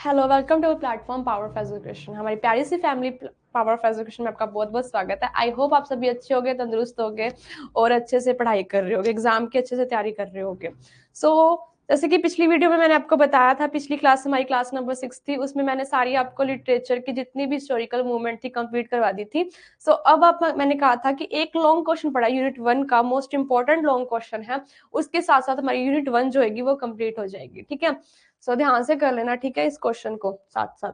Hello, welcome to platform power of education. हमारी प्यारी सी फैमिली पावर ऑफ एजुकेशन में आपका बहुत बहुत स्वागत है। आई होप आप सभी अच्छे होगे, तंदुरुस्त होगे और अच्छे से पढ़ाई कर रहे होगे, एग्जाम की अच्छे से तैयारी कर रहे होगे। जैसे कि पिछली वीडियो में मैंने आपको बताया था, पिछली क्लास हमारी क्लास नंबर 6 थी, उसमें मैंने सारी आपको लिटरेचर की जितनी भी हिस्टोरिकल मूवमेंट थी कंप्लीट करवा दी थी। अब आप मैंने कहा था कि एक लॉन्ग क्वेश्चन पढ़ा यूनिट 1 का, मोस्ट इंपॉर्टेंट लॉन्ग क्वेश्चन है, उसके साथ साथ हमारी यूनिट 1 जो होगी वो कंप्लीट हो जाएगी। ठीक है, ध्यान से कर लेना, ठीक है, इस क्वेश्चन को साथ साथ।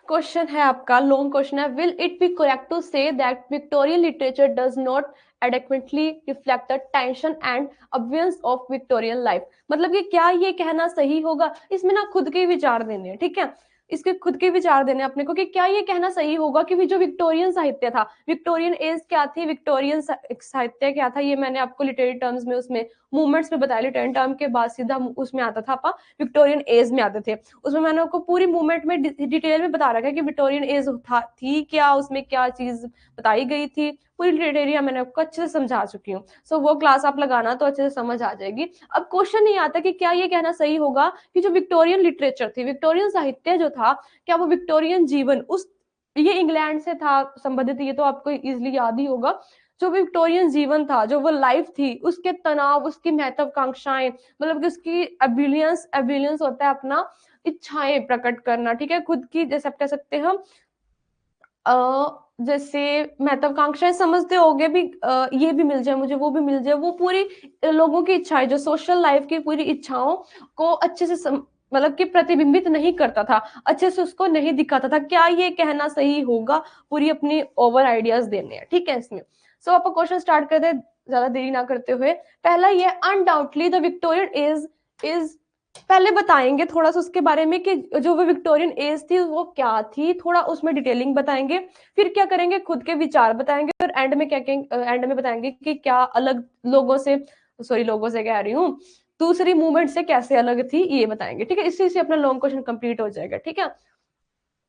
क्वेश्चन है आपका, लॉन्ग क्वेश्चन है, will it be correct to say that Victorian literature does not adequately reflect the tension and abuse of Victorian life। मतलब कि क्या ये कहना सही होगा, इसमें ना खुद के विचार देने हैं, ठीक है, इसके खुद के विचार देने अपने को कि क्या ये कहना सही होगा कि जो विक्टोरियन साहित्य था, विक्टोरियन एज क्या थी, विक्टोरियन साहित्य क्या था, ये मैंने आपको लिटरेरी टर्म्स में उसमें मूवमेंट्स में बताया। लिटरेरी टर्म के बाद सीधा उसमें आता था, आपका विक्टोरियन एज में आते थे। उसमें मैंने आपको पूरी मूवमेंट में डिटेल में बता रखा है कि विक्टोरियन एज थी क्या, उसमें क्या चीज बताई गई थी, पूरी क्राइटेरिया मैंने आपको अच्छे से समझा चुकी हूँ। वो क्लास आप लगाना तो अच्छे से समझ आ जाएगी। अब क्वेश्चन नहीं आता कि क्या ये कहना सही होगा कि जो विक्टोरियन लिटरेचर थी, विक्टोरियन साहित्य जो था, क्या वो विक्टोरियन जीवन, उस ये इंग्लैंड से था संबंधित, ये तो आपको इजिली याद ही होगा। जो विक्टोरियन जीवन था, जो वो लाइफ थी, उसके तनाव, उसकी महत्वाकांक्षाएं, मतलब कि उसकी एबिलियंस एबिलियंस होता है अपना इच्छाएं प्रकट करना, ठीक है, खुद की, जैसे आप कह सकते हैं हम जैसे महत्वाकांक्षाएं समझते होगे भी, ये भी मिल जाए मुझे, वो भी मिल जाए, वो पूरी लोगों की इच्छाएं, जो सोशल लाइफ की पूरी इच्छाओं को अच्छे से मतलब कि प्रतिबिंबित नहीं करता था, अच्छे से उसको नहीं दिखाता था। क्या ये कहना सही होगा, पूरी अपनी ओवर आइडियाज देने हैं, ठीक है इसमें। आप क्वेश्चन स्टार्ट करते हैं ज्यादा देरी ना करते हुए। पहला ये, अनडाउटली द विक्टोरियन इज पहले बताएंगे थोड़ा सा उसके बारे में कि जो वो विक्टोरियन एज थी वो क्या थी, थोड़ा उसमें डिटेलिंग बताएंगे। फिर क्या करेंगे, खुद के विचार बताएंगे, और एंड में क्या एंड में बताएंगे कि क्या अलग लोगों से, सॉरी लोगों से कह रही हूँ, दूसरी मूवमेंट से कैसे अलग थी ये बताएंगे, ठीक है। इसी से अपना लॉन्ग क्वेश्चन कंप्लीट हो जाएगा, ठीक है।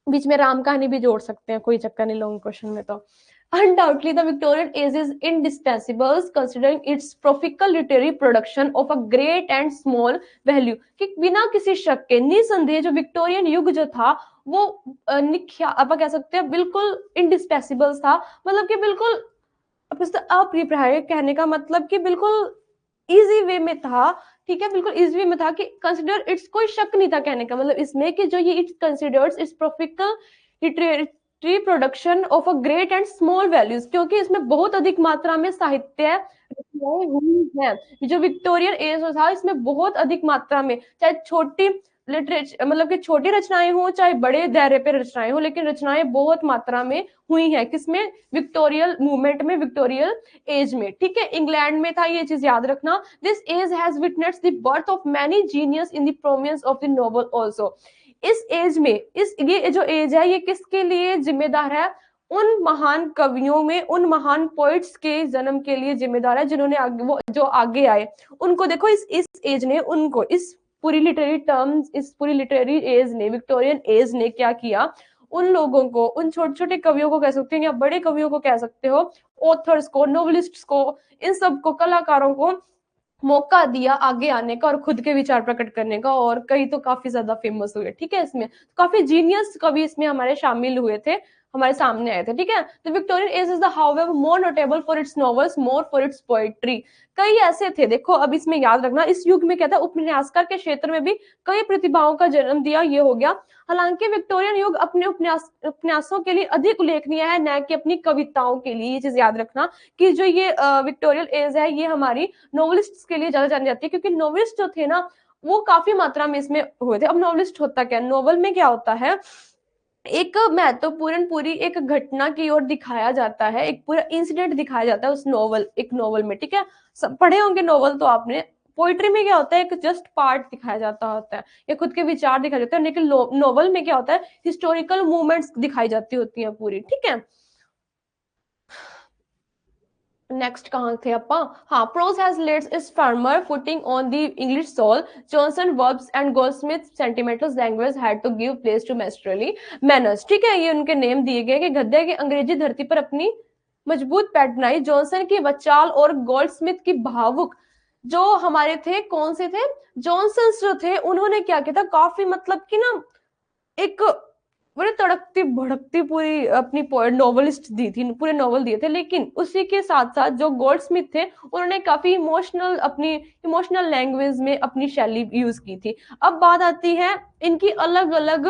बीच में राम कहानी भी जोड़ सकते हैं, कोई चक्कर नहीं लॉन्ग क्वेश्चन में तो। Undoubtedly, the Victorian age is indispensable considering its prolific literary production of a great and small value। कि बिना किसी शक के निसंदेह जो विक्टोरियन युग जो था वो आप कह सकते हैं बिल्कुल इंडिस्पेंसिबल था, मतलब कि बिल्कुल अप्रिय, कहने का मतलब कि बिल्कुल इजी वे में था, ठीक है, बिल्कुल इजी वे में था कि कंसिडर इट्स, कोई शक नहीं था कहने का मतलब इसमें कि जो ये its considers its prolific literary production of a great and small values, क्योंकि इसमें बहुत अधिक मात्रा में साहित्य रचनाएं हुई हैं। जो विक्टोरियन एज था इसमें बहुत अधिक मात्रा में, चाहे छोटी लिटरेचर मतलब कि छोटी रचनाएं हो चाहे बड़े दायरे पे रचनाएं हो, लेकिन रचनाएं बहुत मात्रा में हुई हैं, किसमें, विक्टोरियल मूवमेंट में, विक्टोरियल एज में, ठीक है, इंग्लैंड में था, ये चीज याद रखना। This age has witnessed the birth of many genius in the prominence of the noble also. इस एज में, इस ये जो एज है ये किसके लिए जिम्मेदार है, उन महान कवियों में, उन महान पोइट्स के जन्म के लिए जिम्मेदार है, जिन्होंने आगे, वो जो आगे आए उनको देखो, इस एज ने उनको, इस पूरी लिटरेरी टर्म्स, इस पूरी लिटरेरी एज ने, विक्टोरियन एज ने क्या किया, उन लोगों को, उन छोटे छोटे कवियों को कह सकते हो या बड़े कवियों को कह सकते हो, ऑथर्स को, नोवेलिस्ट्स को, इन सबको, कलाकारों को मौका दिया आगे आने का और खुद के विचार प्रकट करने का, और कई तो काफी ज्यादा फेमस हुए, ठीक है, इसमें काफी जीनियस कवि इसमें हमारे शामिल हुए थे, हमारे सामने आए थे, ठीक है। The Victorian age is the however more notable for its novels, more for its poetry. कई ऐसे थे, देखो अब इसमें याद रखना, इस युग में क्या था, उपन्यासकार के क्षेत्र में भी कई प्रतिभाओं का जन्म दिया, ये हो गया। हालांकि विक्टोरियन युग अपने उपन्यासों के लिए अधिक उल्लेखनीय है, न कि अपनी कविताओं के लिए, ये चीज याद रखना कि जो ये विक्टोरियल एज है ये हमारी नोवेलिस्ट के लिए ज्यादा जानी जाती है, क्योंकि नोवेलिस्ट जो थे ना वो काफी मात्रा में इसमें हुए थे। अब नोवेलिस्ट होता क्या, नोवेल में क्या होता है, एक महत्वपूर्ण पूरी एक घटना की ओर दिखाया जाता है, एक पूरा इंसिडेंट दिखाया जाता है उस नोवेल, एक नोवेल में, ठीक है, सब पढ़े होंगे नोवेल तो आपने। पोइट्री में क्या होता है, एक जस्ट पार्ट दिखाया जाता होता है या खुद के विचार दिखाए जाते हैं, लेकिन नोवेल में क्या होता है, हिस्टोरिकल मूवमेंट्स दिखाई जाती होती हैं पूरी, ठीक है। नेक्स्ट कहाँ थे अपा, हाँ, prose has let's is firmer footing on the English soil, Johnson verbs and Goldsmith sentimental language had to give place to masterly manners, ठीक है, ये उनके नेम दिए गए कि गद्य की अंग्रेजी धरती पर अपनी मजबूत पैठ बनाई, जॉनसन की वचाल और गोल्डस्मिथ की भावुक जो हमारे थे, कौन से थे, जॉनसन्स जो थे, उन्होंने क्या किया था, काफी मतलब कि ना एक बड़े तड़कती भड़कती पूरी अपनी नॉवलिस्ट दी थी, पूरे नॉवल दिए थे। लेकिन उसी के साथ साथ जो गोल्डस्मिथ थे, उन्होंने काफी इमोशनल, अपनी इमोशनल लैंग्वेज में अपनी शैली यूज की थी। अब बात आती है इनकी अलग अलग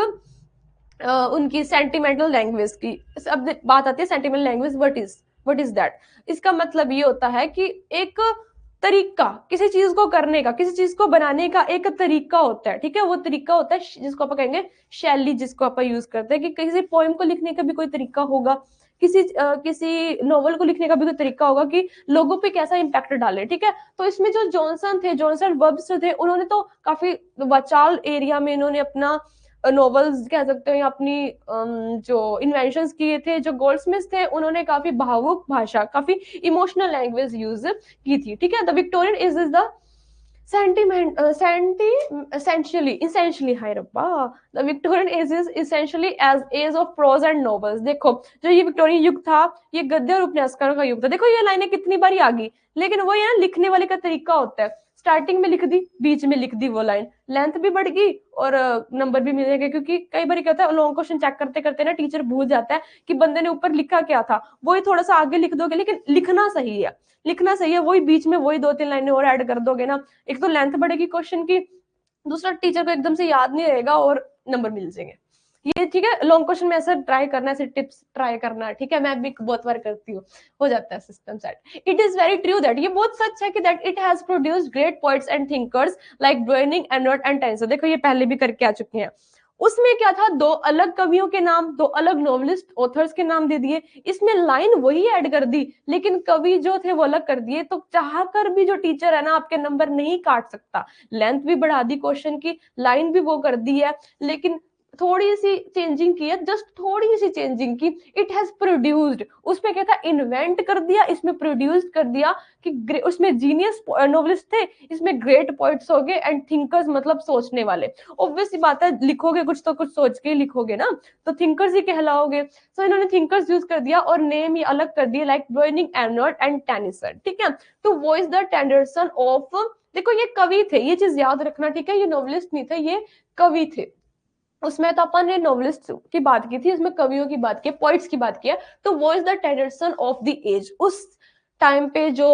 उनकी सेंटिमेंटल लैंग्वेज की। अब बात आती है sentimental language, what is that. इसका मतलब ये होता है कि एक तरीका, किसी चीज को करने का, किसी चीज को बनाने का एक तरीका होता है, ठीक है। वो तरीका होता है जिसको आप कहेंगे शैली, जिसको आप यूज करते हैं कि किसी पोएम को लिखने का भी कोई तरीका होगा, किसी नॉवल को लिखने का भी कोई तरीका होगा कि लोगों पे कैसा इंपैक्ट डाले, ठीक है। तो इसमें जो जॉनसन वर्ब्स थे, उन्होंने तो काफी वचाल एरिया में इन्होंने अपना नॉवेल्स कह सकते हो या अपनी जो इन्वेंशंस किए थे। जो गोल्डस्मिथ थे, उन्होंने काफी भावुक भाषा, काफी इमोशनल लैंग्वेज यूज की थी, ठीक है। The Victorian is the sentiment senti essentially हाय रब्बा, the Victorian age is essentially age age of prose and novels. देखो, जो ये विक्टोरियन युग था, ये गद्य और उपन्यासकारों का युग था। देखो ये लाइनें कितनी बारी आ गई, लेकिन वो ये ना लिखने वाले का तरीका होता है, स्टार्टिंग में लिख दी, बीच में लिख दी वो लाइन, लेंथ भी बढ़ गई और नंबर भी मिलेगा। क्योंकि कई बार क्या होता है, लॉन्ग क्वेश्चन चेक करते करते ना टीचर भूल जाता है कि बंदे ने ऊपर लिखा क्या था, वही थोड़ा सा आगे लिख दोगे, लेकिन लिखना सही है, लिखना सही है, वही बीच में वही दो तीन लाइनें और ऐड कर दोगे ना, एक तो लेंथ बढ़ेगी क्वेश्चन की, दूसरा टीचर को एकदम से याद नहीं रहेगा और नंबर मिल जाएंगे। ये ठीक है, लॉन्ग क्वेश्चन में ऐसा ट्राई करना, ऐसे टिप्स ट्राई करना, ठीक है। मैं भी बहुत बार करती हूँ, हो जाता है system set. It is very true that, ये बहुत सच है कि that it has produced great poets and thinkers like Browning, Arnold and Tennyson. देखो ये पहले भी करके आ चुके हैं। उसमें क्या था, दो अलग कवियों के नाम, दो अलग नॉवलिस्ट ऑथर्स के नाम दे दिए, इसमें लाइन वही ऐड कर दी, लेकिन कवि जो थे वो अलग कर दिए। तो चाह कर भी जो टीचर है ना, आपके नंबर नहीं काट सकता। लेंथ भी बढ़ा दी क्वेश्चन की, लाइन भी वो कर दी है, लेकिन थोड़ी सी चेंजिंग की है, जस्ट थोड़ी सी चेंजिंग की। इट हैज प्रोड्यूस्ड, उसमें क्या था, इन्वेंट कर दिया, इसमें प्रोड्यूस कर दिया कि उसमें जीनियस नोवेलिस्ट थे, इसमें ग्रेट पोइट्स हो गए, एंड थिंकर्स मतलब सोचने वाले। ऑब्वियस बात है, लिखोगे कुछ तो कुछ सोच के लिखोगे ना, तो थिंकर्स ही कहलाओगे। सो इन्होंने थिंकर्स यूज कर दिया और नेम ही अलग कर दिया, लाइक ब्रोइनिंग, एर्नोट एंड टेनिसन, ठीक है। तो वो इज द टेंडरसन ऑफ, देखो ये कवि थे, ये चीज याद रखना, ठीक है। ये नॉवलिस्ट नहीं थे, ये कवि थे। उसमें तो अपन ने नॉवलिस्ट की बात की थी, उसमें कवियों की बात की, पोइट्स की बात की है। तो वो is the tendency of the age. उस टाइम पे जो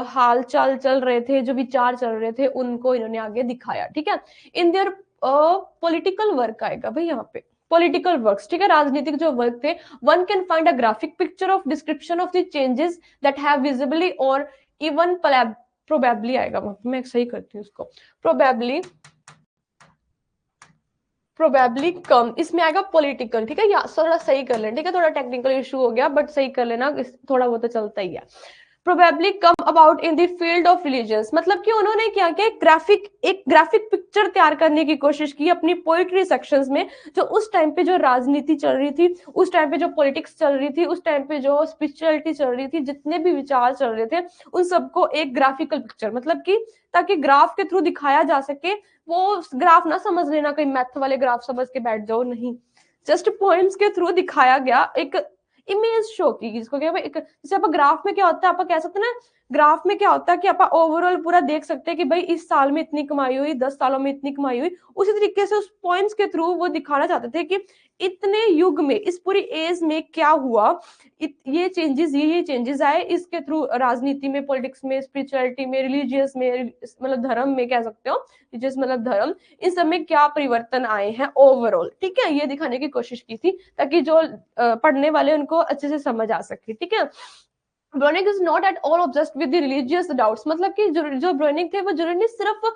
हाल चाल चल रहे थे, जो विचार चल रहे थे, उनको इन्होंने आगे दिखाया, ठीक है। इन देयर पॉलिटिकल वर्क आएगा भाई यहाँ पे, पॉलिटिकल वर्क्स, ठीक है, राजनीतिक जो वर्क थे। One can find a graphic picture of description of the changes that have visibly और इवन प्रोबेबली आएगा, मैं सही करती हूँ उसको, प्रोबेबली, प्रोबेबली कम, इसमें आएगा पॉलिटिकल, ठीक है। या थोड़ा सही कर लेना, ठीक है, थोड़ा टेक्निकल इशू हो गया, बट सही कर लेना, थोड़ा वो तो चलता ही है। Probably come about in the field of religions, मतलब कि उन्होंने क्या किया, एक ग्राफिक पिक्चर तैयार करने की कोशिश की अपनी पोइट्री सेक्शंस में। जो उस टाइम पे जो राजनीति चल रही थी, उस टाइम पे जो पॉलिटिक्स चल रही थी, उस टाइम पे जो स्पिरिचुअलिटी चल रही थी, जितने भी विचार चल रहे थे, उन सबको एक ग्राफिकल पिक्चर, मतलब कि ताकि ग्राफ के थ्रू दिखाया जा सके। वो ग्राफ ना समझ लेना कहीं मैथ वाले ग्राफ समझ के बैठ जाओ, नहीं, जस्ट पॉइंट्स के थ्रू दिखाया गया, एक इमेज शो की, जिसको क्या एक, जैसे आप ग्राफ में क्या होता है, आप कह सकते हैं ना, ग्राफ में क्या होता है कि आप ओवरऑल पूरा देख सकते हैं कि भाई इस साल में इतनी कमाई हुई, 10 सालों में इतनी कमाई हुई। उसी तरीके से उस पॉइंट्स के थ्रू वो दिखाना चाहते थे कि इतने युग में, इस पूरी एज में क्या हुआ, ये चेंजेस, ये चेंजेस आए इसके थ्रू, राजनीति में, पॉलिटिक्स में, स्पिरिचुअलिटी में, रिलीजियस में, मतलब धर्म में कह सकते हो, रिलीजियस मतलब धर्म, इन सब में क्या परिवर्तन आए हैं ओवरऑल, ठीक है। ये दिखाने की कोशिश की थी ताकि जो पढ़ने वाले उनको अच्छे से समझ आ सके, ठीक है। Browning is not at all obsessed with the religious doubts, मतलब कि जो ब्रोनिक थे, वो जरूरी नहीं सिर्फ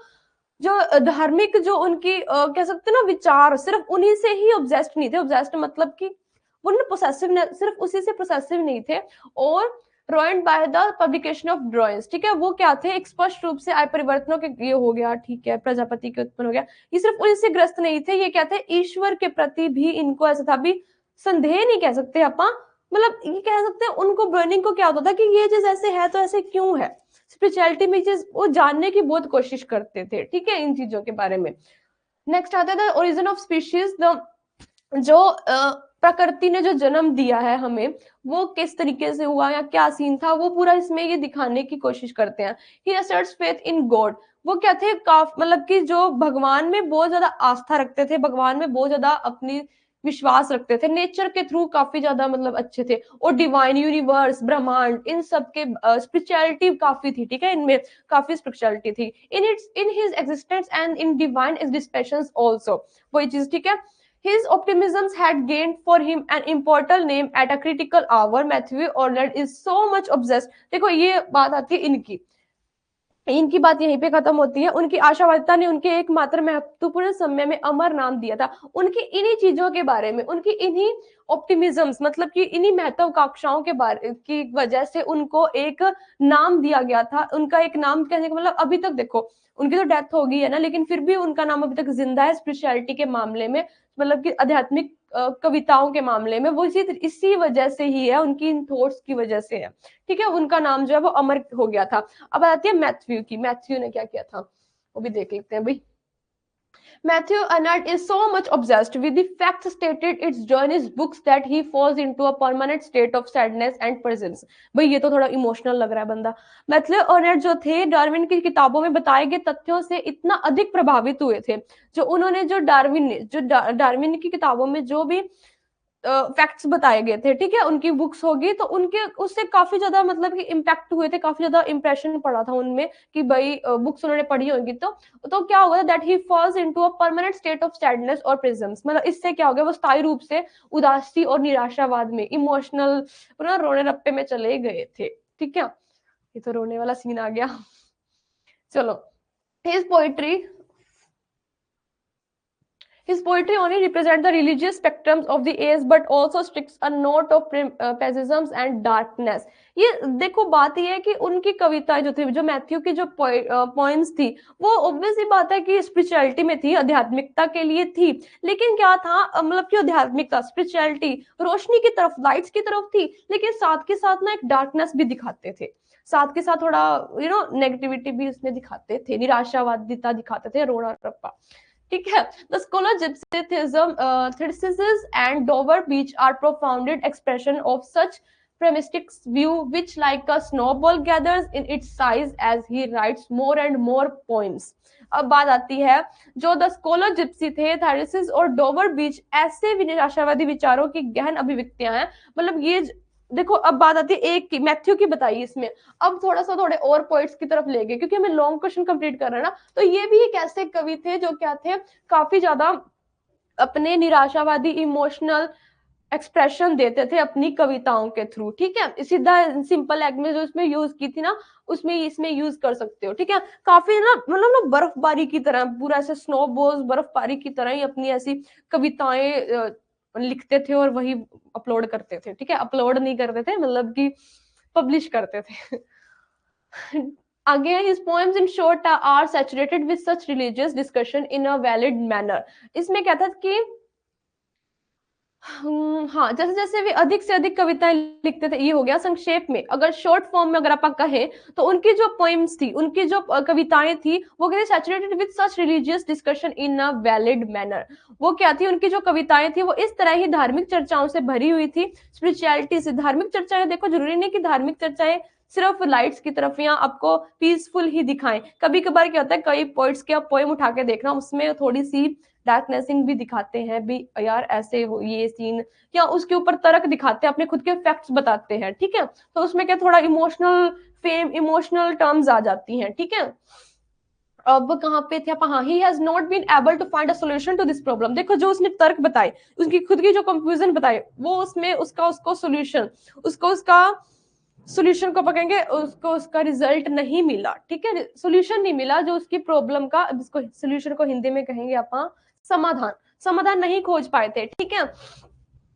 जो धार्मिक, जो उनकी कह सकते हैं ना विचार, सिर्फ उन्हीं से ही ऑब्सेस्ड नहीं थे। ऑब्सेस्ड मतलब कि वो पोसेसिव, सिर्फ उसी से पोसेसिव नहीं थे। और ruined by the publication of drawings, ठीक है। वो क्या थे, एक स्पष्ट रूप से आय परिवर्तनों के, ये हो गया, ठीक है, प्रजापति के उत्पन्न हो गया, ये सिर्फ उनसे ग्रस्त नहीं थे। ये क्या थे, ईश्वर के प्रति भी इनको ऐसा था, भी संदेह नहीं कह सकते अपन, मतलब ये कह सकते हैं, उनको बर्निंग को क्या होता था कि ये चीज ऐसे है तो ऐसे क्यों है, स्पिरिचुअलिटी में चीज वो जानने की बहुत कोशिश करते थे, ठीक है, इन चीजों के बारे में। नेक्स्ट आता है ओरिजिन ऑफ स्पीशीज, जो प्रकृति ने जो जन्म दिया है हमें, वो किस तरीके से हुआ या क्या सीन था, वो पूरा इसमें ये दिखाने की कोशिश करते हैं। ही असर्ट्स फेथ इन गॉड, वो क्या थे, मतलब कि जो भगवान में बहुत ज्यादा आस्था रखते थे, भगवान में बहुत ज्यादा अपनी विश्वास रखते थे, नेचर के थ्रू काफी ज्यादा मतलब अच्छे थे, और डिवाइन यूनिवर्स ब्रह्मांड इन सब के स्पिरिचुअलिटी काफी थी, ठीक है, इनमें काफी स्पिरिचुअलिटी थी in his existence and in divine dispenses also, वही चीज, ठीक है। His optimisms had gained for him an immortal name at a critical hour. Matthew Arnold is so much obsessed. देखो ये बात आती है इनकी, इनकी बात यहीं पे खत्म होती है। उनकी आशावादिता ने उनके एकमात्र महत्वपूर्ण समय में अमर नाम दिया था। उनकी इन्हीं चीजों के बारे में, उनकी इन्हीं ऑप्टिमिज्म्स, मतलब कि इन्हीं महत्वाकांक्षाओं के बारे की वजह से उनको एक नाम दिया गया था। उनका एक नाम कहने का मतलब, अभी तक देखो उनकी तो डेथ हो गई है ना, लेकिन फिर भी उनका नाम अभी तक जिंदा है स्पिरिचुअलिटी के मामले में, मतलब कि आध्यात्मिक कविताओं के मामले में। वो इसी वजह से ही है, उनकी इन थॉट्स की वजह से है, ठीक है। उनका नाम जो है वो अमर हो गया था। अब आती है मैथ्यू की, मैथ्यू ने क्या किया था वो भी देख लेते हैं भाई। Matthew Arnold is so much obsessed with the facts stated its journey's books that he falls into a permanent state of sadness and presence. भाई ये तो थोड़ा इमोशनल लग रहा है बंदा। मैथ्यू अर्नल्ड जो थे, डार्विन की किताबों में बताए गए तथ्यों से इतना अधिक प्रभावित हुए थे, जो उन्होंने जो डार्विन की किताबों में जो भी फैक्ट्स बताए गए थे, ठीक है, उनकी बुक्स होगी, तो उनके उससे काफी ज्यादा मतलब कि इम्पैक्ट हुए थे, काफी ज्यादा इंप्रेशन पड़ा था उनमें कि भाई बुक्स उन्होंने पढ़ी होगी। तो क्या होगा, that he falls into a permanent state of sadness और प्रिजम्स, मतलब इससे क्या हो गया, वो स्थायी रूप से उदासी और निराशावाद में, इमोशनल रोने रप्पे में चले गए थे, ठीक है। ये तो रोने वाला सीन आ गया। चलो, his poetry His poetry only represents the religious spectrums of the age, but also strikes a note of pessimism and darkness. ये देखो बात ये है कि उनकी कविताएं जो थी, जो मैथ्यू की जो पोएम्स थी, वो ऑब्वियसली बात है कि स्पिरिचुअलिटी में थी, आध्यात्मिकता के लिए थी। लेकिन क्या था, मतलब कि आध्यात्मिकता, स्पिरिचुअलिटी, रोशनी की तरफ, लाइट्स की तरफ थी, लेकिन साथ के साथ ना एक डार्कनेस भी दिखाते थे, साथ के साथ थोड़ा नेगेटिविटी भी उसमें दिखाते थे, निराशावादिता दिखाते थे, रोना रप्पा, ठीक है। The Scholar Gipsy Thyrsis and Dover Beach are profounded expression of such premistic view which like a snowball gathers in its size as he writes more and more poems. अब बात आती है, जो द स्कॉलर जिप्सी थे, थैरिसिस और Dover बीच ऐसे निराशावादी विचारों की गहन अभिव्यक्तियां हैं। मतलब ये देखो, अब बात आती है एक की, मैथ्यू की बताई इसमें। अब थोड़े और पॉइंट्स की तरफ ले गए, क्योंकि हमें लॉन्ग क्वेश्चन कंप्लीट कर रहे हैं ना। तो ये भी एक ऐसे कवि थे जो क्या थे, काफी ज्यादा अपने निराशावादी इमोशनल एक्सप्रेशन देते थे अपनी कविताओं के थ्रू, ठीक है। सीधा सिंपल लैंग्वेज जो इसमें यूज की थी ना, उसमें इसमें यूज कर सकते हो, ठीक है। काफी ना, मतलब ना बर्फबारी की तरह, पूरा ऐसे स्नोबॉल्स बर्फबारी की तरह ही अपनी ऐसी कविताएं लिखते थे और वही अपलोड करते थे, ठीक है। अपलोड नहीं करते थे, मतलब कि पब्लिश करते थे। Again, his poems in short are saturated with such religious discussion in a valid manner. इसमें क्या था कि हाँ, जैसे जैसे वे अधिक से अधिक कविताएं लिखते थे, ये हो गया संक्षेप में। अगर शॉर्ट फॉर्म में अगर आप कहें, तो उनकी जो पोइम्स थी, उनकी जो कविताएं थी, वो कहते saturated with such religious discussion in a valid manner. वो क्या थी, उनकी जो कविताएं थी, वो इस तरह ही धार्मिक चर्चाओं से भरी हुई थी, स्पिरिचुअलिटी से। धार्मिक चर्चाएं, देखो जरूरी नहीं कि धार्मिक चर्चाएं सिर्फ लाइट्स की तरफ या आपको पीसफुल ही दिखाएं। कभी कभार क्या होता है, कई पोइट्स के आप पोएम उठा के देखना, उसमें थोड़ी सी डार्कनेसिंग भी दिखाते हैं भी, यार ऐसे हो ये सीन, या उसके ऊपर तर्क दिखाते हैं, अपने खुद के फैक्ट्स बताते हैं, ठीक है। तो उसमें क्या थोड़ा इमोशनल फेम, इमोशनल टर्म्स आ जाती हैं, ठीक है। अब कहाँ पे थे, हाँ, he has not been able to find a solution to this problem. देखो जो उसने तर्क बताए, उसकी खुद की जो कंफ्यूजन बताए, वो उसमें उसको सोल्यूशन, उसका सोल्यूशन को पकड़ेंगे, उसको उसका रिजल्ट नहीं मिला, ठीक है। सोल्यूशन नहीं मिला जो उसकी प्रॉब्लम का, इसको सोल्यूशन को हिंदी में कहेंगे आप समाधान नहीं खोज पाए थे, ठीक है।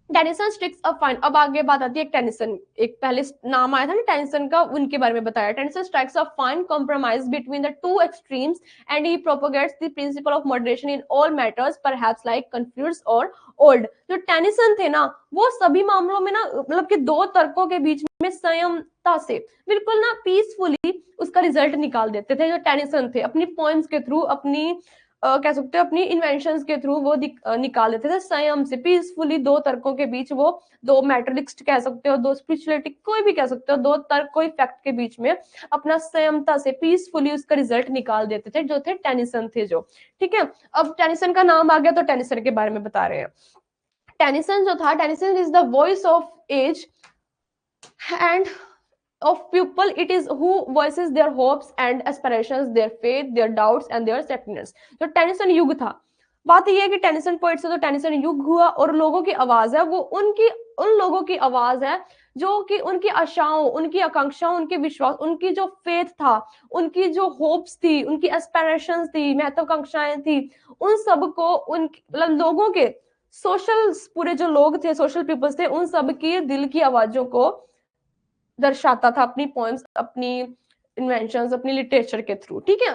टेनिसन स्टिक्स अ फाइन, अब आगे बात आती है टेनिसन, एक पहले नाम आया था ना टेनिसन का, उनके बारे में बताया। Tennyson strikes a fine compromise between the two extremes and he propagates the principle of moderation in all matters, perhaps like confuse और ओल्ड। जो टेनिसन थे ना, वो सभी मामलों में ना, मतलब कि दो तर्कों के बीच में संयमता से बिल्कुल ना पीसफुली उसका रिजल्ट निकाल देते थे। जो टेनिसन थे, अपनी पोएम्स के थ्रू, अपनी कह सकते हो अपनी इन्वेंशंस के थ्रू वो निकाल देते थे संयम से, पीसफुली, दो तर्कों के बीच, वो दो मैट्रिक्स कह सकते हो, दो स्पिरिचुअलिटी कोई भी कह सकते हो, दो तर्क कोई फैक्ट के बीच में अपना संयमता से पीसफुली उसका रिजल्ट निकाल देते थे, जो थे टेनिसन थे जो। ठीक है, अब टेनिसन का नाम आ गया तो टेनिसन के बारे में बता रहे हैं। टेनिसन जो था, Tennyson is the voice of age and of people, it is who voices their hopes and aspirations, their faith, their doubts and their sadness। जो टेनिसन युग था, बात यह है कि टेनिसन पॉइंट से तो टेनिसन युग हुआ, और लोगों की आवाज है वो उनकी, उन लोगों की आवाज है जो कि उनकी आशाओं, उनकी आकांक्षाओं, उनके विश्वास, उनकी जो फेथ था, उनकी जो होप्स थी, उनकी एस्पिरेशंस थी, महत्वाकांक्षाएं थी, उन सबको, उन मतलब लोगों के सोशल, पूरे जो लोग थे, सोशल पीपल्स थे, उन सब की दिल की आवाजों को दर्शाता था अपनी पोएम्स, अपनी इन्वेंशंस, अपनी लिटरेचर के थ्रू। ठीक है,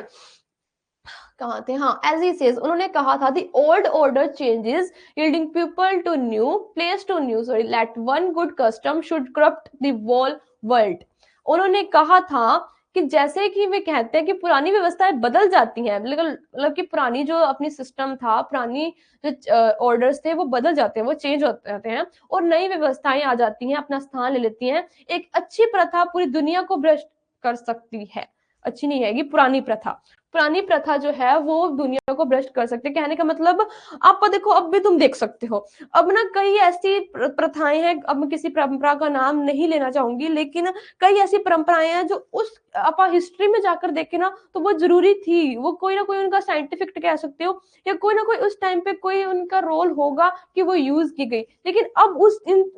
कहाँ थे, हाँ, एज ही सेज, उन्होंने कहा था the old order changes yielding people to new place to new, sorry, let one good custom should corrupt the whole world। उन्होंने कहा था कि जैसे कि वे कहते हैं कि पुरानी व्यवस्थाएं बदल जाती हैं, मतलब कि पुरानी जो अपनी सिस्टम था, पुरानी जो ऑर्डर्स थे वो बदल जाते हैं, वो चेंज होते रहते हैं, और नई व्यवस्थाएं आ जाती हैं, अपना स्थान ले लेती हैं। एक अच्छी प्रथा पूरी दुनिया को भ्रष्ट कर सकती है, अच्छी नहीं है पुरानी प्रथा, पुरानी प्रथा जो है वो दुनिया को भ्रष्ट कर सकते हैं। कहने का मतलब, आप देखो, अब भी तुम देख सकते हो, अब ना कई ऐसी प्रथाएं हैं, अब मैं किसी परंपरा का नाम नहीं लेना चाहूंगी, लेकिन कई ऐसी परंपराएं हैं जो उस आप हिस्ट्री में जाकर देखे ना तो वो जरूरी थी, वो कोई ना कोई उनका साइंटिफिक कह सकते हो, या कोई ना कोई उस टाइम पे कोई उनका रोल होगा कि वो यूज की गई, लेकिन अब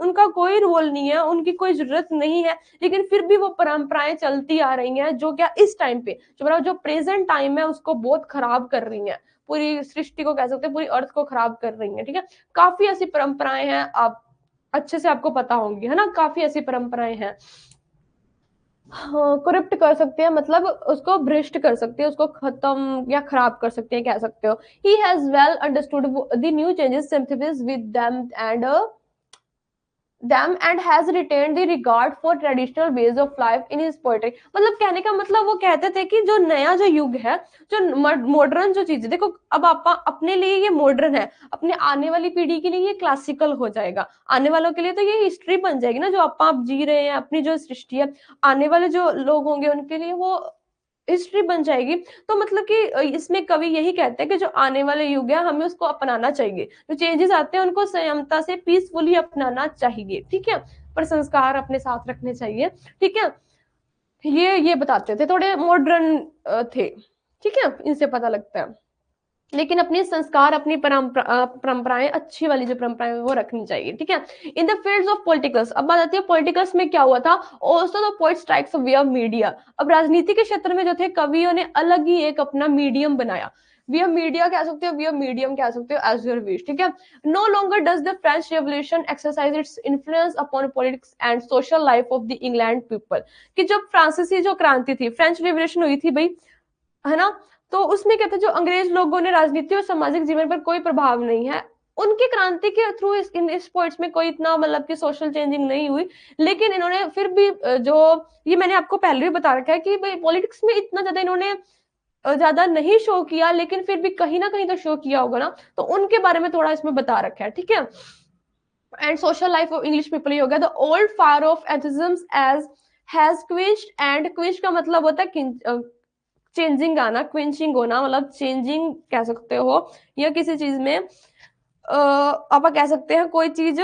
उनका कोई रोल नहीं है, उनकी कोई जरूरत नहीं है, लेकिन फिर भी वो परंपराएं चलती आ रही हैं, जो क्या इस टाइम पे जो प्रेजेंट टाइम है उसको बहुत खराब कर रही हैं, पूरी सृष्टि को कह सकते हैं, पूरी अर्थ को खराब कर रही हैं। ठीक है, काफी ऐसी परंपराएं हैं, आप अच्छे से आपको पता होंगी, है ना, काफी ऐसी परंपराएं हैं। करप्ट कर सकते हैं, मतलब उसको भ्रष्ट कर सकते हैं, उसको खत्म या खराब कर सकते हैं, कह सकते हो। He has well understood the new changes sympathies with them and has retained the regard for traditional ways of life in his poetry। मतलब कहने का मतलब वो कहते थे कि जो नया जो युग है, जो मॉडर्न जो चीज है, देखो अब आप अपने लिए ये मॉडर्न है, अपने आने वाली पीढ़ी के लिए ये क्लासिकल हो जाएगा, आने वालों के लिए तो ये हिस्ट्री बन जाएगी ना, जो आप जी रहे हैं, अपनी जो सृष्टि है, आने वाले जो लोग होंगे उनके लिए वो हिस्ट्री बन जाएगी। तो मतलब कि इसमें कवि यही कहते हैं कि जो आने वाले युग है हमें उसको अपनाना चाहिए, जो चेंजेस आते हैं उनको संयमता से पीसफुली अपनाना चाहिए। ठीक है, पर संस्कार अपने साथ रखने चाहिए। ठीक है, ये बताते थे, थोड़े मॉडर्न थे। ठीक है, इनसे पता लगता है, लेकिन अपने संस्कार, अपनी परंपराएं, अच्छी वाली जो परंपराएं वो रखनी चाहिए। ठीक है, in the fields of politicals, अब बात आती है पॉलिटिकल्स में क्या हुआ था। Also the poet strikes way of media, अब राजनीति के क्षेत्र में जो थे कवियों ने अलग ही एक अपना मीडियम बनाया, वी मीडिया कह सकते हो, वी मीडियम कह सकते हो, एज योर विश। ठीक है, no longer does the French revolution exercise its influence upon politics and social life of the England people, कि जब फ्रांसीसी जो क्रांति थी, फ्रेंच रेवोल्यूशन हुई थी भाई, है ना, तो उसमें कहते हैं जो अंग्रेज लोगों ने राजनीति और सामाजिक जीवन पर कोई प्रभाव नहीं है, उनकी क्रांति के थ्रू इस पॉइंट्स में कोई इतना मतलब कि सोशल चेंजिंग नहीं हुई, लेकिन इन्होंने फिर भी जो ये मैंने आपको पहले भी बता रखा है कि भाई पॉलिटिक्स में इतना ज्यादा इन्होंने ज्यादा नहीं शो किया, लेकिन फिर भी कहीं ना कहीं तो शो किया होगा ना, तो उनके बारे में थोड़ा इसमें बता रखा है। ठीक है, and social life of English people हो गया, the old fire of atheism age has quenched, and quench का मतलब होता है चेंजिंग आना, क्विंचिंग होना, मतलब चेंजिंग कह सकते हो, या किसी चीज में आप कह सकते हैं कोई चीज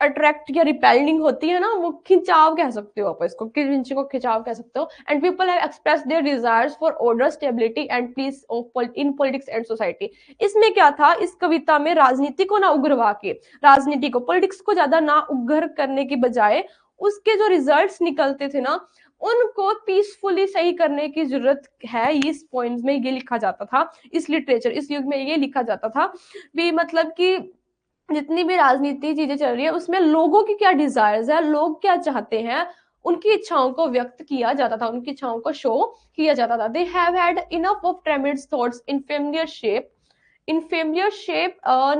अट्रैक्ट या रिपेलिंग होती है ना, वो खिंचाव कह सकते हो, आप इसको क्विंचिंग को खिंचाव कह सकते हो। And people have expressed their desires for order, stability and peace of in politics and society. इसमें क्या था, इस कविता में राजनीति को ना उग्रवा के, राजनीति को, पॉलिटिक्स को ज्यादा ना उग्र करने की बजाय उसके जो रिजल्ट्स निकलते थे ना उनको पीसफुली सही करने की जरूरत है। इस पॉइंट में ये लिखा जाता था, इस लिटरेचर, इस युग में ये लिखा जाता था भी, मतलब कि जितनी भी राजनीति चीजें चल रही है उसमें लोगों की क्या डिजायर्स है, लोग क्या चाहते हैं, उनकी इच्छाओं को व्यक्त किया जाता था, उनकी इच्छाओं को शो किया जाता था। They have had enough of ट्रेमिड्स thoughts in familiar shape in familiar shape,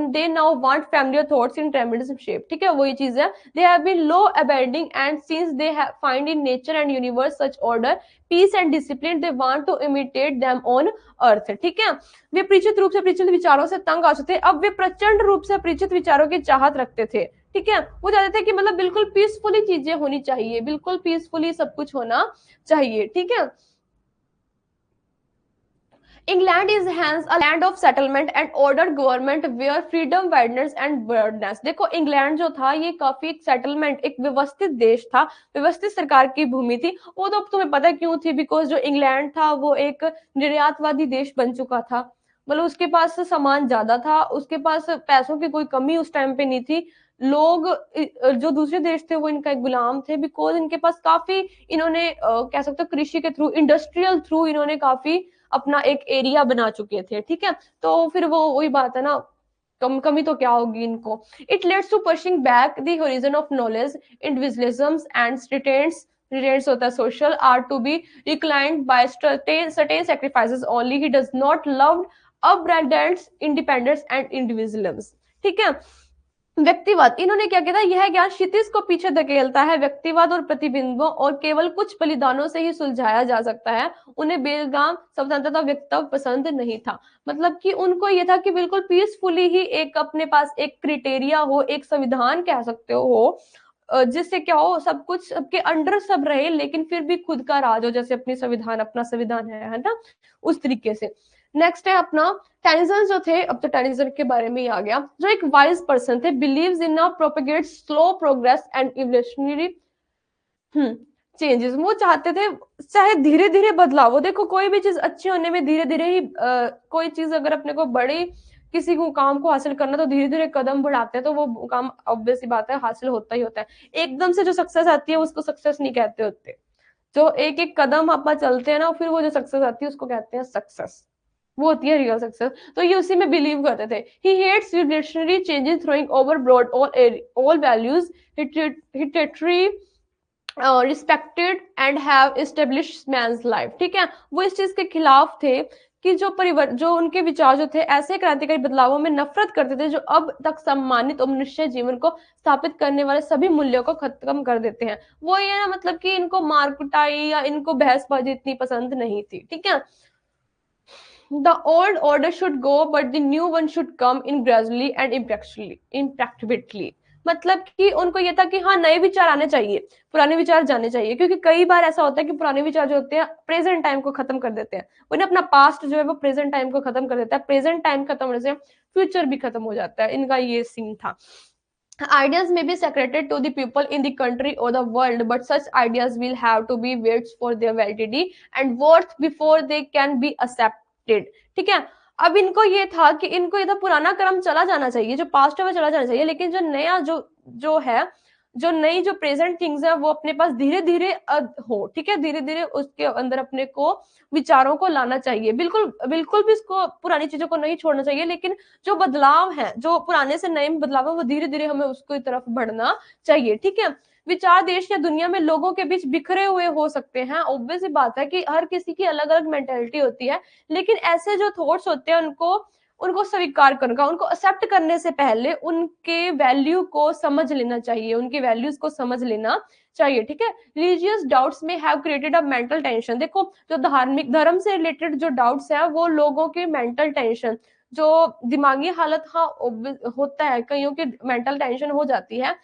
they now want familiar thoughts in ट्रेमेडिज्म शेप, ठीक है, वही चीज है। They have been law abiding and since they find in nature and universe such order, peace and discipline, they want to imitate them on earth, ठीक है। वे परिचित रूप से परिचित विचारों से तंग आ चुके थे, अब वे प्रचंड रूप से परिचित विचारों की चाहत रखते थे, ठीक है। वो चाहते थे कि मतलब बिल्कुल पीसफुली चीजें होनी चाहिए, बिल्कुल पीसफुली सब कुछ होना चाहिए, ठीक है। England is hence a land of settlement and ordered government where freedom, wideness and broadness। देखो इंग्लैंड जो था ये काफी एक सेटलमेंट, एक व्यवस्थित देश था, व्यवस्थित सरकार की भूमि थी। वो तो अब तुम्हें पता है क्यों थी, बिकॉज जो इंग्लैंड था वो एक निर्यातवादी देश बन चुका था, मतलब उसके पास सामान ज्यादा था, उसके पास पैसों की कोई कमी उस टाइम पे नहीं थी। लोग जो दूसरे देश थे वो इनका एक गुलाम थे, बिकॉज इनके पास काफी, इन्होंने कह सकते हो कृषि के थ्रू, इंडस्ट्रियल थ्रू इन्होंने काफी अपना एक एरिया बना चुके थे, ठीक है। तो फिर वो वही बात है ना, कमी तो क्या होगी इनको। It lets to pushing back the horizon of knowledge, individualism and states, retains होता है social, are to be reclined by certain sacrifices only, he does not love abundance, independence and individualism, ठीक है। व्यक्तिवाद, इन्होंने क्या किया था, यह ज्ञान क्षितिज को पीछे धकेलता है, व्यक्तिवाद और प्रतिबिंबों और केवल कुछ बलिदानों से ही सुलझाया जा सकता है। उन्हें बेलगाम स्वतंत्रता व्यक्तित्व पसंद नहीं था, मतलब कि उनको ये था कि बिल्कुल पीसफुली ही एक अपने पास एक क्रिटेरिया हो, एक संविधान कह सकते हो, जिससे क्या हो, सब कुछ सबके अंडर सब रहे, लेकिन फिर भी खुद का राज हो, जैसे अपनी संविधान, अपना संविधान है ना, उस तरीके से। नेक्स्ट है अपना टेनिसन जो थे, अब तो टेनिसन के बारे में ही आ गया, जो एक वाइज पर्सन थे, believes in a propagate slow progress and evolutionary changes. वो चाहते थे चाहे धीरे धीरे बदलाव हो, देखो कोई भी चीज अच्छी होने में धीरे धीरे ही कोई चीज अगर अपने को बड़ी, किसी को काम को हासिल करना तो धीरे धीरे कदम बढ़ाते हैं, तो वो काम ऑब्वियस बात है हासिल होता ही होता है। एकदम से जो सक्सेस आती है उसको सक्सेस नहीं कहते होते, जो एक एक कदम आप चलते हैं ना, फिर वो जो सक्सेस आती है उसको कहते हैं सक्सेस, वो होती है रियल सक्सेस। तो ये उसी में बिलीव करते थे। He hates revolutionary changes throwing overboard all values, hitherto respected and have established man's life, ठीक है। वो इस चीज के खिलाफ थे कि जो परिवर्तन, जो उनके विचार जो थे ऐसे क्रांतिकारी बदलावों में नफरत करते थे जो अब तक सम्मानित और मनुष्य जीवन को स्थापित करने वाले सभी मूल्यों को खत्म कर देते हैं। वो ये ना, मतलब कि इनको मारकुटाई या इनको बहसबाजी इतनी पसंद नहीं थी, ठीक है। The old order should go, but the new one should come in gradually and impractically। मतलब कि उनको ये था कि हाँ नए विचार आने चाहिए, पुराने विचार जाने चाहिए, क्योंकि कई बार ऐसा होता है कि पुराने विचार जो होते हैं प्रेजेंट टाइम को खत्म कर देते हैं, उन्हें अपना पास्ट जो है वो प्रेजेंट टाइम को खत्म कर देता है, प्रेजेंट टाइम खत्म होने से फ्यूचर भी खत्म हो जाता है, इनका ये सीन था। Ideas may be secreted to the people in the country or the world, but such ideas will have to be weights for their validity and worth before they can be accepted, ठीक है। अब इनको ये था कि इनको ये था पुराना क्रम चला जाना चाहिए, जो पास्ट है वो चला जाना चाहिए, लेकिन जो नया जो है, जो नई जो प्रेजेंट थिंग्स है वो अपने पास धीरे धीरे हो, ठीक है, धीरे धीरे उसके अंदर अपने को विचारों को लाना चाहिए, बिल्कुल बिल्कुल भी इसको पुरानी चीजों को नहीं छोड़ना चाहिए, लेकिन जो बदलाव है, जो पुराने से नए में बदलाव है, वो धीरे धीरे हमें उसको तरफ बढ़ना चाहिए, ठीक है। विचार देश या दुनिया में लोगों के बीच बिखरे हुए हो सकते हैं, ऑब्वियस बात है कि हर किसी की अलग अलग मेंटेलिटी होती है, लेकिन ऐसे जो थॉट्स होते हैं उनको उनको स्वीकार करना, उनको एक्सेप्ट करने से पहले उनके वैल्यू को समझ लेना चाहिए, उनकी वैल्यूज को समझ लेना चाहिए, ठीक है। रिलीजियस डाउट्स में have created a mental tension, देखो जो धार्मिक धर्म से रिलेटेड जो डाउट्स है वो लोगों के मेंटल टेंशन, जो दिमागी हालत, हाँ होता है, कईयों की मेंटल टेंशन हो जाती है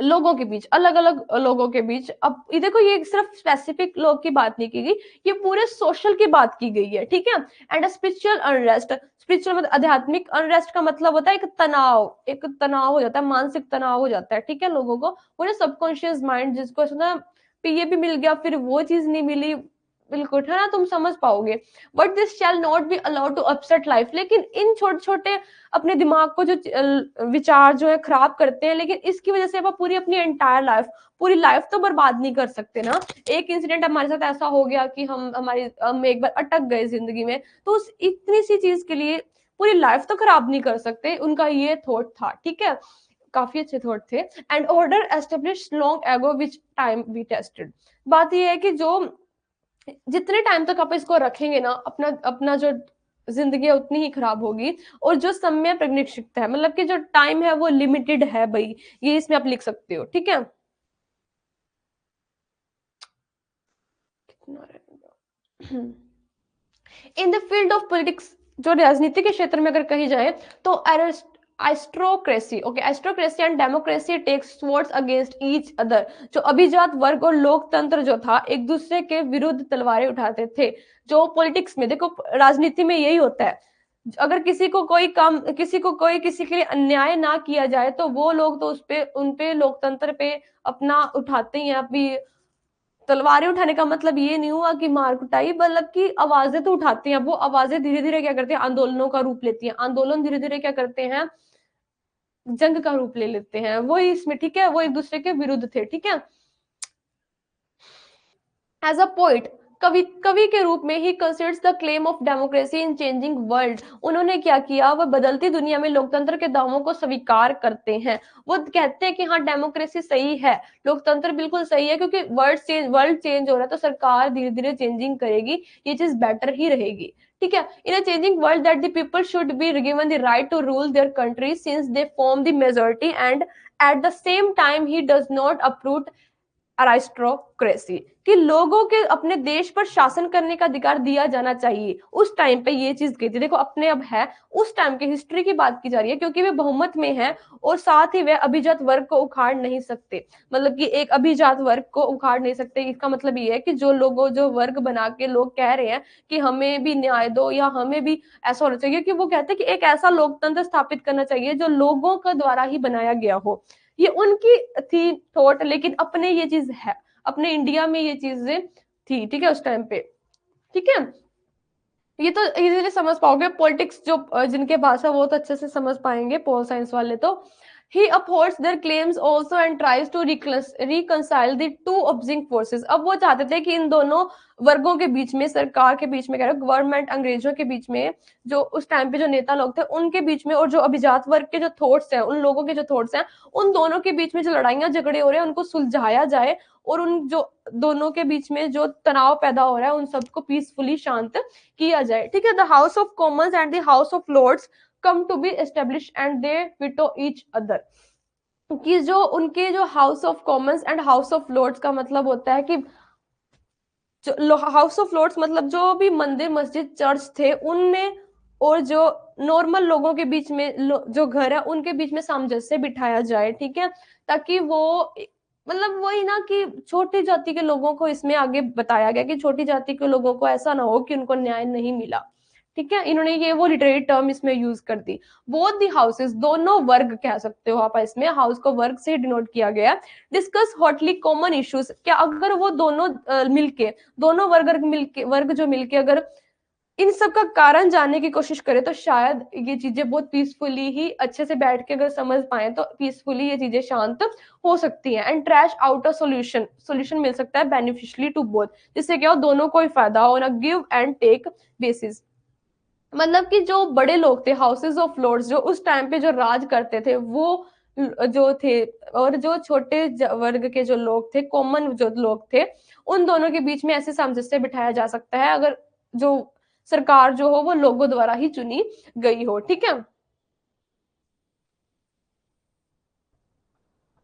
लोगों के बीच, अलग अलग लोगों के बीच। अब ये देखो ये सिर्फ स्पेसिफिक लोग की बात नहीं की गई, ये पूरे सोशल की बात की गई है, ठीक है। एंड स्पिरिचुअल अनरेस्ट, स्पिरिचुअल मतलब आध्यात्मिक अनरेस्ट का मतलब होता है एक तनाव हो जाता है, मानसिक तनाव हो जाता है, ठीक है, लोगों को, वो सबकॉन्शियस माइंड जिसको सुना ये भी मिल गया फिर वो चीज नहीं मिली, बिल्कुल है ना, तुम समझ पाओगे। But this shall not be allowed to upset life, लेकिन इन छोटे छोटे अपने दिमाग को जो विचार जो है खराब करते हैं, लेकिन इसकी वजह से आप पूरी अपनी एंटायर लाइफ, पूरी लाइफ तो बर्बाद नहीं कर सकते ना। एक इंसिडेंट हमारे साथ ऐसा हो गया कि हम एक बार अटक गए जिंदगी में, तो उस इतनी सी चीज के लिए पूरी लाइफ तो खराब नहीं कर सकते, उनका ये थॉट था, ठीक है, काफी अच्छे थॉट थे। And order establish long ago which time we tested, बात ये है कि जो जितने टाइम तक आप इसको रखेंगे ना, अपना अपना जो जिंदगी उतनी ही खराब होगी। और जो समय प्रनिश्चित है, मतलब कि जो टाइम है वो लिमिटेड है भाई, ये इसमें आप लिख सकते हो, ठीक है। कितना रहेगा? In the field of politics, जो राजनीति के क्षेत्र में अगर कही जाए, तो aristocracy, okay, aristocracy and democracy takes words against each other. जो अभिजात वर्ग और लोकतंत्र जो था, एक दूसरे के विरुद्ध तलवारें उठाते थे। जो पॉलिटिक्स में देखो, राजनीति में यही होता है, अगर किसी को कोई काम, किसी को कोई किसी के लिए अन्याय ना किया जाए, तो वो लोग तो उस पे, उन पे, लोकतंत्र पे अपना उठाते ही हैं अभी। तलवारें उठाने का मतलब ये नहीं हुआ कि मार कुटाई, मतलब कि आवाजें तो उठाती हैं। वो आवाजें धीरे धीरे क्या करती हैं, आंदोलनों का रूप लेती हैं। आंदोलन धीरे धीरे क्या करते हैं, जंग का रूप ले लेते हैं। वो इसमें, ठीक है, वो एक दूसरे के विरुद्ध थे, ठीक है। एज अ पोइट, कवि, कवि के रूप में ही considers the claim of democracy in changing world. उन्होंने क्या किया, वह बदलती दुनिया में लोकतंत्र के दावों को स्वीकार करते हैं। वो कहते हैं कि हाँ, डेमोक्रेसी सही है, लोकतंत्र बिल्कुल सही है, क्योंकि वर्ल्ड चेंज हो रहा है, तो सरकार धीरे धीरे चेंजिंग करेगी, ये चीज बेटर ही रहेगी, ठीक है। In a changing world that the people should be given the right to rule their country since they form the majority, and at the same time he does not approve aristocracy, कि लोगों के अपने देश पर शासन करने का अधिकार दिया जाना चाहिए। उस टाइम पे ये चीज कही थी, देखो अपने अब है, उस टाइम की हिस्ट्री की बात की जा रही है, क्योंकि वे बहुमत में है, और साथ ही वे अभिजात वर्ग को उखाड़ नहीं सकते। मतलब कि एक अभिजात वर्ग को उखाड़ नहीं सकते, इसका मतलब ये है कि जो लोगों, जो वर्ग बना के लोग कह रहे हैं कि हमें भी न्याय दो, या हमें भी ऐसा होना चाहिए, कि वो कहते हैं कि एक ऐसा लोकतंत्र स्थापित करना चाहिए जो लोगों के द्वारा ही बनाया गया हो। ये उनकी थी थॉट, लेकिन अपने ये चीज है, अपने इंडिया में ये चीजें थी, ठीक है, उस टाइम पे, ठीक है। ये तो इजीली समझ पाओगे, पॉलिटिक्स जो जिनके पास है वो तो अच्छे से समझ पाएंगे, पोल साइंस वाले तो। He upholds their claims also and tries to reconcile the two opposing forces। अब वो चाहते थे कि इन दोनों वर्गों के बीच में, सरकार के बीच में, कह रहे गवर्नमेंट, अंग्रेजों के बीच में, जो उस टाइम पे जो नेता लोग थे उनके बीच में, और जो अभिजात वर्ग के जो थॉट्स हैं, उन लोगों के जो थॉट्स हैं, उन दोनों के बीच में जो लड़ाइयां झगड़े हो रहे हैं उनको सुलझाया जाए, और उन जो दोनों के बीच में जो तनाव पैदा हो रहा है उन सबको पीसफुली शांत किया जाए, ठीक है। The House of Commons and the House of Lords come to be establish and they veto each other. कि जो उनके जो House of Commons and House of Lords का मतलब होता है कि जो हाउस ऑफ लॉर्ड्स मतलब जो भी मंदिर, मस्जिद, चर्च थे उनमें, और जो नॉर्मल लोगों के बीच में, जो घर है उनके बीच में सामंजस्य बिठाया जाए, ठीक है। ताकि वो, मतलब वही ना, कि छोटी जाति के लोगों को इसमें आगे बताया गया कि छोटी जाति के लोगों को ऐसा ना हो कि उनको न्याय नहीं मिला, ठीक है। इन्होंने ये वो लिटरेरी टर्म इसमें यूज कर दी। बोथ दी हाउसेस, दोनों वर्ग कह सकते हो आप, इसमें हाउस को वर्ग से डिनोट किया गया। डिस्कस हॉटली कॉमन इश्यूज, क्या अगर वो दोनों मिलके, दोनों वर्ग जो मिलके अगर इन सब का कारण जानने की कोशिश करें, तो शायद ये चीजें बहुत पीसफुली ही, अच्छे से बैठ के अगर समझ पाए, तो पीसफुली ये चीजें शांत हो सकती हैं। And thrash out a solution, solution मिल सकता है बेनिफिशियली टू बोथ, जिससे क्या हो, दोनों को ही फायदा हो ना, गिव एंड टेक बेसिस। मतलब कि जो बड़े लोग थे, हाउसेस ऑफ लॉर्ड्स, जो उस टाइम पे जो राज करते थे, वो जो थे, और जो छोटे वर्ग के जो लोग थे, कॉमन जो लोग थे, उन दोनों के बीच में ऐसे सामंजस्य बिठाया जा सकता है, अगर जो सरकार जो हो वो लोगों द्वारा ही चुनी गई हो, ठीक है।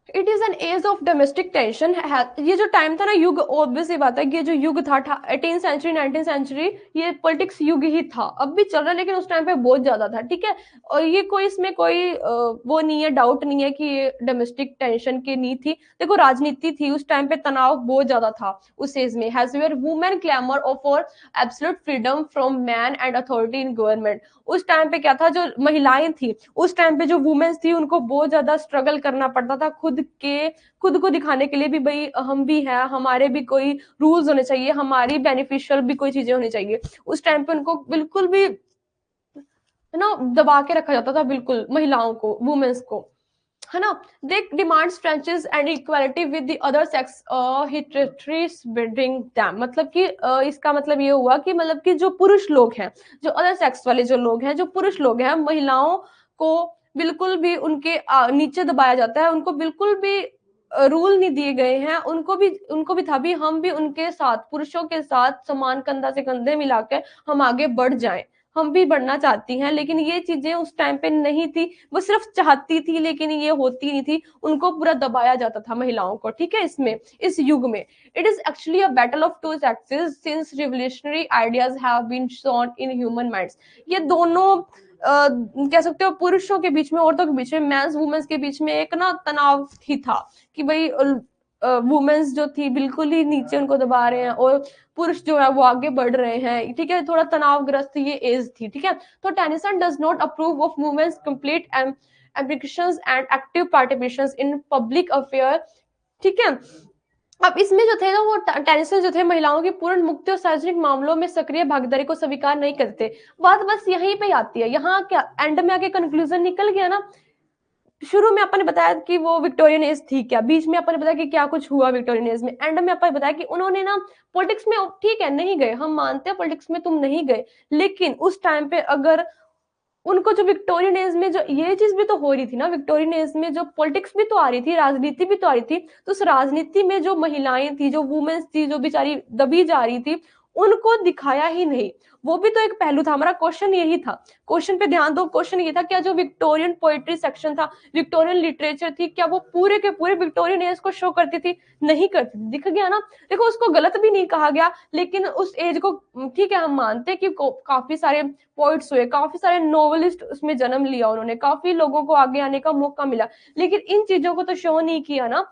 It is an age of domestic tension. ये जो टाइम था ना, युग, ऑब्वियस ही बात है कि ये जो युग था 18th सेंचुरी, 19th सेंचुरी, ये पॉलिटिक्स युग ही था, अब भी चल रहा है, लेकिन उस टाइम पे बहुत ज्यादा था, ठीक है। और ये कोई, इसमें कोई वो नहीं है, डाउट नहीं है कि ये डोमेस्टिक टेंशन की नहीं थी। देखो, राजनीति थी उस टाइम पे, तनाव बहुत ज्यादा था उस एज में। Has where women clamour for absolute freedom from man and authority in government. उस टाइम पे क्या था, जो महिलाएं थी उस टाइम पे, जो वुमेन्स थी, उनको बहुत ज्यादा स्ट्रगल करना पड़ता था खुद को दिखाने के लिए भी, भाई हम भी हैं, हमारे भी कोई रूल्स होने चाहिए, हमारी बेनिफिशियल भी कोई चीजें होनी चाहिए। उस टाइम पे उनको बिल्कुल भी, है ना, दबा के रखा जाता था बिल्कुल, महिलाओं को, वुमेन्स को, है ना। They demands franchise and equality with the other sex हिटरीज बिल्डिंग डैम। मतलब कि इसका मतलब ये हुआ कि, मतलब कि जो पुरुष लोग हैं, जो अदर सेक्स वाले जो लोग हैं, जो पुरुष लोग हैं, महिलाओं को बिल्कुल भी उनके नीचे दबाया जाता है, उनको बिल्कुल भी रूल नहीं दिए गए हैं। उनको भी था भी, हम भी उनके साथ, पुरुषों के साथ समान कंधा से कंधे मिलाकर हम आगे बढ़ जाएं, हम भी बढ़ना चाहती हैं, लेकिन ये चीजें उस टाइम पे नहीं थी। वो सिर्फ चाहती थी लेकिन ये होती नहीं थी, उनको पूरा दबाया जाता था महिलाओं को, ठीक है। इसमें इस युग में it is actually a battle of two sexes since revolutionary ideas have been shown in human minds. ये दोनों कह सकते हो पुरुषों के बीच में, औरतों के बीच में, मेंस वुमेन्स के बीच में एक ना तनाव ही था कि भाई वुमेन्स जो थी बिल्कुल ही नीचे उनको दबा रहे हैं और पुरुष जो है वो आगे बढ़ रहे हैं, ठीक है। थोड़ा तनावग्रस्त ये एज थी, ठीक है। तो Tennyson does not approve of women's complete ambitions and active participation in public affair, ठीक है। अब इसमें जो थे ना वो टेनिसन जो थे महिलाओं की पूर्ण मुक्ति और सार्वजनिक मामलों में सक्रिय भागीदारी को स्वीकार नहीं करते। बात बस यहीं पे आती है, यहाँ क्या एंड में आके कंक्लूजन निकल गया ना। शुरू में अपन ने बताया कि वो विक्टोरियन एज थी क्या, बीच में अपन ने बताया कि क्या कुछ हुआ विक्टोरियन एज में, एंड में अपन ने बताया कि उन्होंने ना पॉलिटिक्स में, ठीक है नहीं गए, हम मानते हैं पॉलिटिक्स में तुम नहीं गए, लेकिन उस टाइम पे अगर उनको जो विक्टोरियन एज में जो ये चीज भी तो हो रही थी ना, विक्टोरियन एज में जो पॉलिटिक्स भी तो आ रही थी, राजनीति भी तो आ रही थी, तो उस राजनीति में जो महिलाएं थी, जो वुमेन्स थी, जो बेचारी दबी जा रही थी, उनको दिखाया ही नहीं। वो भी तो एक पहलू था। हमारा क्वेश्चन यही था, क्वेश्चन पे ध्यान दो, क्वेश्चन ये था क्या जो विक्टोरियन पोएट्री सेक्शन था, विक्टोरियन लिटरेचर थी, क्या वो पूरे के पूरे विक्टोरियन एज को शो करती थी? नहीं करती थी। दिख गया ना, देखो उसको गलत भी नहीं कहा गया, लेकिन उस एज को, ठीक है हम मानते हैं कि काफी सारे पोइट्स हुए, काफी सारे नोवेलिस्ट उसमें जन्म लिया उन्होंने, काफी लोगों को आगे आने का मौका मिला, लेकिन इन चीजों को तो शो नहीं किया ना।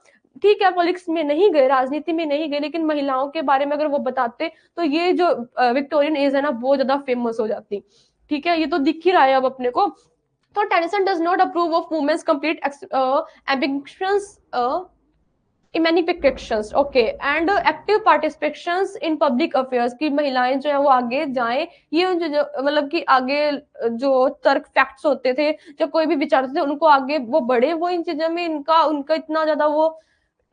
ठीक है पॉलिटिक्स में नहीं गए, राजनीति में नहीं गए, लेकिन महिलाओं के बारे में अगर वो बताते तो ये जो विक्टोरियन एज है ना बहुत ज्यादा फेमस हो जाती, ठीक है। ये तो दिख ही रहा है अब अपने को। तो Tennyson does not approve of women's complete ambitions emancipations, okay, and active participations in public affairs, की महिलाएं जो है वो आगे जाएं। ये जो मतलब कि आगे जो तर्क फैक्ट्स होते थे, जो कोई भी विचारते थे, उनको आगे वो बढ़े, वो इन चीजों में इनका उनका इतना ज्यादा वो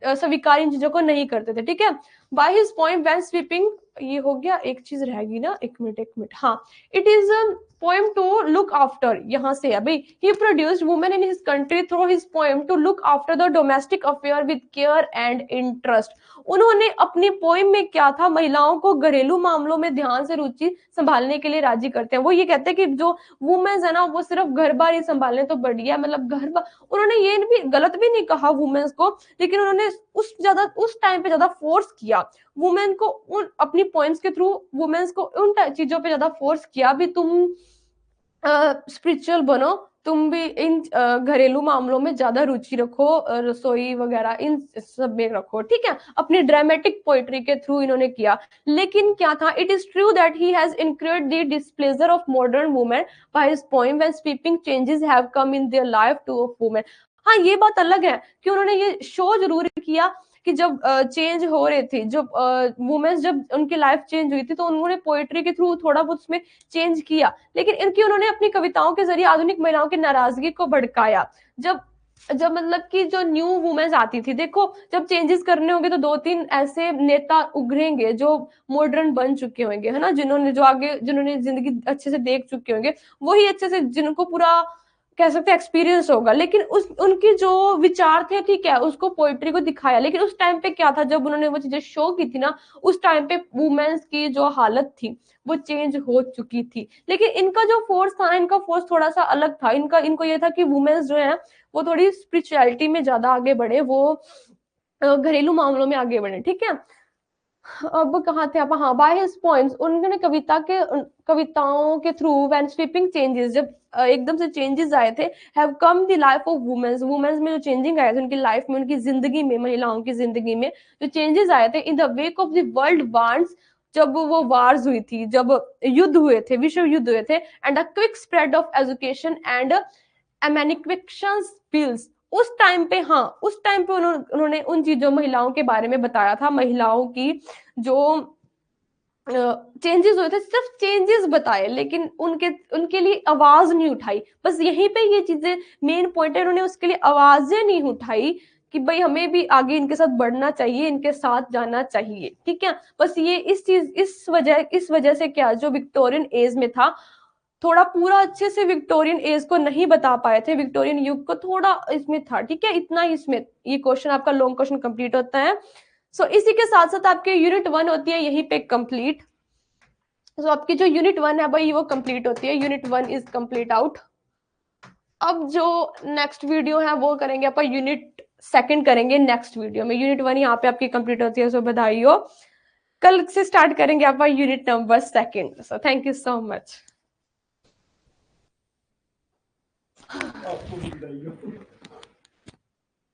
स्वीकार इन चीजों को नहीं करते थे, ठीक है। By his point when sweeping, ये हो गया, एक चीज रहेगी ना, एक मिनट, हाँ, it is poem to look after, यहाँ से अभी ही produced women in his country through his poem to look after the domestic affair with care and interest. उन्होंने अपनी पोएम में क्या था, महिलाओं को घरेलू मामलों में ध्यान से रुचि संभालने के लिए राजी करते हैं। वो ये कहते हैं कि जो वुमेन्स है ना वो सिर्फ घर बार ही संभालने तो बढ़िया, मतलब घर बार, उन्होंने ये भी गलत भी नहीं कहा वुमेन्स को, लेकिन उन्होंने उस टाइम पे ज्यादा फोर्स किया वुमेन को, उन अपनी पॉइंट्स के थ्रू वुमेन्स को उन चीजों पे ज्यादा फोर्स किया भी, तुम स्पिरिचुअल बनो, तुम भी इन घरेलू मामलों में ज्यादा रुचि रखो, रसोई वगैरह इन सब में रखो, ठीक है। अपनी ड्रामेटिक पोइट्री के थ्रू इन्होंने किया। लेकिन क्या था, it is true that he has incurred the displeasure of modern women by his poem when sweeping changes have come in their life to of women. हाँ ये बात अलग है कि उन्होंने ये शो जरूर किया कि जब चेंज हो रहे थे, जब वुमेन्स जब उनकी लाइफ चेंज हुई थी, तो उन्होंने पोएट्री के थ्रू थोड़ा बहुत उसमें चेंज किया, लेकिन इनकी उन्होंने अपनी कविताओं के जरिए आधुनिक महिलाओं की नाराजगी को भड़काया। जब जब मतलब कि जो न्यू वुमेन्स आती थी, देखो जब चेंजेस करने होंगे तो दो तीन ऐसे नेता उभरेंगे जो मॉडर्न बन चुके होंगे, है ना, जिन्होंने जो आगे जिन्होंने जिंदगी अच्छे से देख चुके होंगे, वही अच्छे से जिनको पूरा कह सकते हैं एक्सपीरियंस होगा, लेकिन उस उनकी जो विचार थे, ठीक है, उसको पोइट्री को दिखाया। लेकिन उस टाइम पे क्या था, जब उन्होंने वो चीजें शो की थी ना, उस टाइम पे वुमेन्स की जो हालत थी वो चेंज हो चुकी थी। लेकिन इनका जो फोर्स था ना, इनका फोर्स थोड़ा सा अलग था। इनको ये था कि वुमेन्स जो है वो थोड़ी स्पिरिचुअलिटी में ज्यादा आगे बढ़े, वो घरेलू मामलों में आगे बढ़े, ठीक है। अब कहाँ थे आप, हाँ, बाय हिज पॉइंट्स, उन्होंने कविताओं के थ्रू व्हेन स्वीपिंग चेंजेस, जब एकदम से चेंजेस आए थे, have come the life of women's, women's में जो चेंजिंग आए थे उनकी लाइफ में, उनकी जिंदगी में, महिलाओं की जिंदगी में जो चेंजेस आए थे, in the wake of the world wars, जब वो वार्स हुई थी, जब युद्ध हुए थे, विश्व युद्ध हुए थे, and a quick spread of education and emancipation bills, उस टाइम पे, हाँ उस टाइम पे उन्होंने उन चीजों, महिलाओं के बारे में बताया था, महिलाओं की जो चेंजेस हुए थे, सिर्फ चेंजेस बताए, लेकिन उनके लिए आवाज नहीं उठाई। बस यहीं पे ये चीजें मेन पॉइंट है, उन्होंने उसके लिए आवाजें नहीं उठाई कि भाई हमें भी आगे इनके साथ बढ़ना चाहिए, इनके साथ जाना चाहिए, ठीक है। बस ये इस वजह से क्या, जो विक्टोरियन एज में था, थोड़ा पूरा अच्छे से विक्टोरियन एज को नहीं बता पाए थे, विक्टोरियन युग को थोड़ा इसमें था, ठीक है। इतना ही इसमें ये क्वेश्चन, आपका लॉन्ग क्वेश्चन कंप्लीट होता है। सो इसी के साथ साथ आपके यूनिट 1 होती है यहीं पे कंप्लीट। तो आपकी जो यूनिट 1 है भाई वो कंप्लीट होती है, यूनिट 1 इज कंप्लीट आउट। अब जो नेक्स्ट वीडियो है वो करेंगे अपन यूनिट सेकंड करेंगे नेक्स्ट वीडियो में। यूनिट 1 यहाँ पे आपकी कंप्लीट होती है, सो बधाई हो। कल से स्टार्ट करेंगे अपन unit number second. So thank you so much. आपको भी बधाई हो।